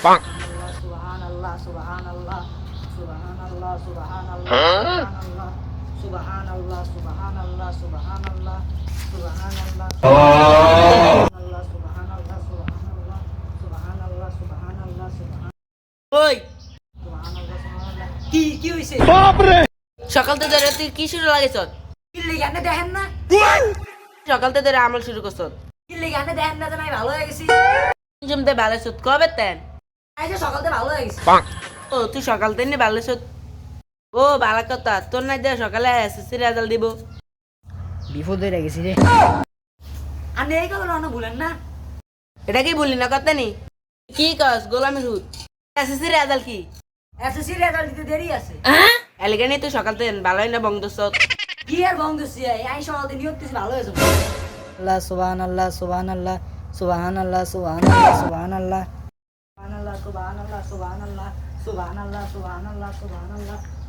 সুবহানাল্লাহ সুবহানাল্লাহ সুবহানাল্লাহ সুবহানাল্লাহ সুবহানাল্লাহ সুবহানাল্লাহ সুবহানাল্লাহ সুবহানাল্লাহ সুবহানাল্লাহ সুবহানাল্লাহ সুবহানাল্লাহ সুবহানাল্লাহ সুবহানাল্লাহ সুবহানাল্লাহ। ওই কি কি হইছে? বাপ রে, সকাল থেকে ধরে তুই কি শুরু লাগেছ? কি লিগানে দেখেন না? সকাল থেকে ধরে আমল শুরু করছ। কি লিগানে দেখেন না জানাই ভালো হয়ে গেছি। জমতে ভালো হইছ কবে তেন? এই যে সকাল থেকে ভালো হয়ে গেছি। ও তুই সকাল থেকে ভালো হইছ? ও ভালো কথা, তোর না যে সকালে এসএসসি রেজাল্ট দিব। বিপদ হয়ে গেছি রে। আমি এই কথা না ভুলেন না। এটা কি বললি না কথা নি? কি কস গোলামের হুত? এসএসসি রেজাল্ট কি? এসএসসি রেজাল্ট দিতে দেরি আছে। এলিগানি তুই সকাল থেকে ভালোই না বংদছ। কি আর বংদছ এই সকাল থেকে নিয়ত কিছু ভালো হয়েছে। আল্লাহ সুবহানাল্লাহ সুবহানাল্লাহ সুবহানাল্লাহ সুবহানাল্লাহ সুবহানাল্লাহ সুবহানাল্লাহ সুবহানাল্লাহ সুবহানাল্লাহ সুবহানাল্লাহ সুবহানাল্লাহ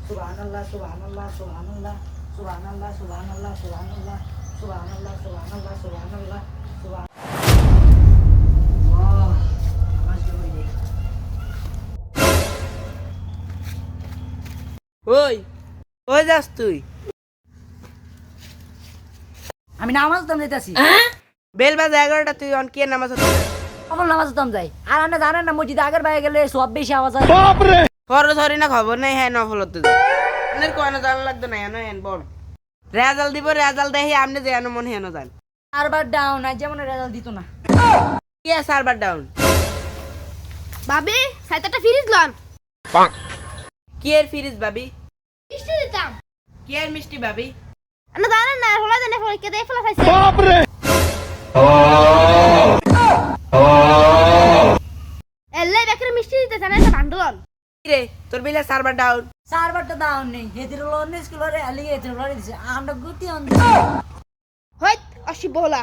সুবহানাল্লাহ সুবহানাল্লাহ সুবহানাল্লাহ সুবহানাল্লাহ সুবহানাল্লাহ সুবহানাল্লাহ সুবহানাল্লাহ সুবহানাল্লাহ সুবহানাল্লাহ সুবহান ওই ওই যাস তুই? আমি নামাজ দাম যাইতাছি। বেল বাজে 11টা, তুই অন কি নামাজ হচ্ছে? কখন নামাজ দাম যাই? আর আপনি জানেন না মসজিদে আগের বাইরে গেলে সব বেশি আওয়াজ হয়। বাপ রে, ফরজ হরি না খবর নাই। হ্যাঁ নফল হতে যায়। আপনার কোন জানা লাগতো না এনো এন বল। রেজাল্ট দিব, রেজাল্ট দেখি আপনি যে এনো মন হেনো যান। সার্ভার ডাউন, আজ যেমন রেজাল্ট দিত না। কি আছে সার্ভার ডাউন? ভাবি সাইতাটা ফ্রিজ লন। কি এর ফ্রিজ ভাবি? মিষ্টি দিতাম। কি এর মিষ্টি ভাবি? আপনি জানেন না হলা জানে পরীক্ষা দিয়ে ফেলা খাইছে। বাপ রে, এলে বেকরে মিষ্টি দিতে জানেন না বান্ডলন। কি রে তোর বিলে সার্ভার ডাউন? সার্ভারটা ডাউন নেই, হেদির লোন স্কুলে আলি হেদির লোন দিছে। আমরা গুটি অন দিছি। হইত অসিব বলা।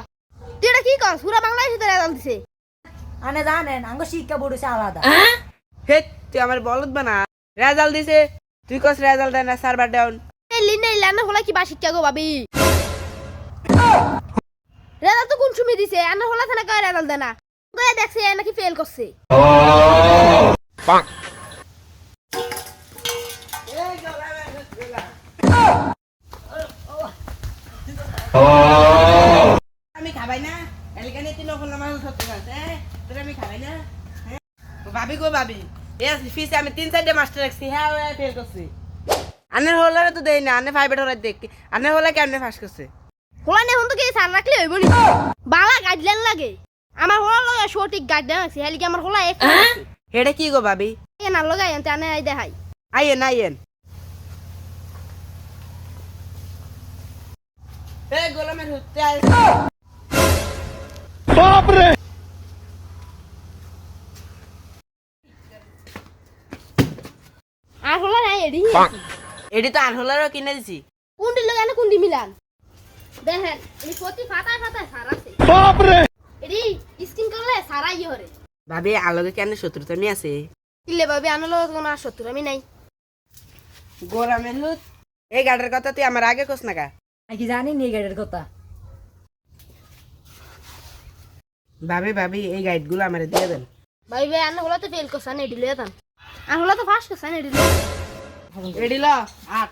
তুই এটা কি কস? পুরা বাংলাদেশে রেজাল্ট দিছে। আনে জানেন আঙ্গ শিক্ষা বোর্ড হইছে আলাদা। হে তুই আমার বলদ বানা। রেজাল্ট দিছে তুই কস রেজাল্ট দেয় না সার্ভার ডাউন। এই লিন এই লানা হলা কি বা শিক্ষা গো ভাবি? রেজাল্ট তো কোন সময় দিছে? আনা হলা থানা কয় রেজাল্ট দেয় না। কয় দেখছে নাকি ফেল করছে। আমি খাবাই না এলিকানি তুই নফল নামাজ সত্য আছে। তোর আমি খাবাই না। ভাবি গো ভাবি, এস ফিসে আমি 3-4 মাস্টার রাখছি। হ্যাঁ ওই ফেল করছি। আনের হলারে তো দেই না, আনে 5 এর হলারে দেখ। আনের হলা কেমনে পাস করছে? হলা নে হন তো কি সার রাখলে হইব নি? বালা গাইডলাইন লাগে। আমার হলা লগে সঠিক গাইডলাইন আছে। হেলি কি আমার হলা এক আছে। হেডা কি গো ভাবি? এ না লগাই আনতে আনে আই দেখাই। আইয়েন আইয়েন। এ গোলামের হুতে আইছে। বাপ রে, আর হলা নাই এডি। এডি তো আর হলারও কিনে দিছি। কুন্ডি লগে আনে কুন্ডি মিলান। দেখেন এই প্রতি ফাটায় ফাটায় সার আছে। বাপ রে, এডি স্কিন করলে সারাই হরে। ভাবি আলোকে কেন শত্রুতা মি আছে? ইলে ভাবি আনলো কোনো শত্রু আমি নাই। গোলামের হুত এই গাড়ির কথা তুই আমার আগে কস না কা? কি জানি নি গাড়ির কথা। ভাবি ভাবি এই গাইডগুলো আমারে দিয়ে দেন। ভাই ভাই আনলো হলা তো ফেল করছান এডি লয়ে দান। আর হলা তো ফাস্ট করছান এডি লয়ে। এডি ল 8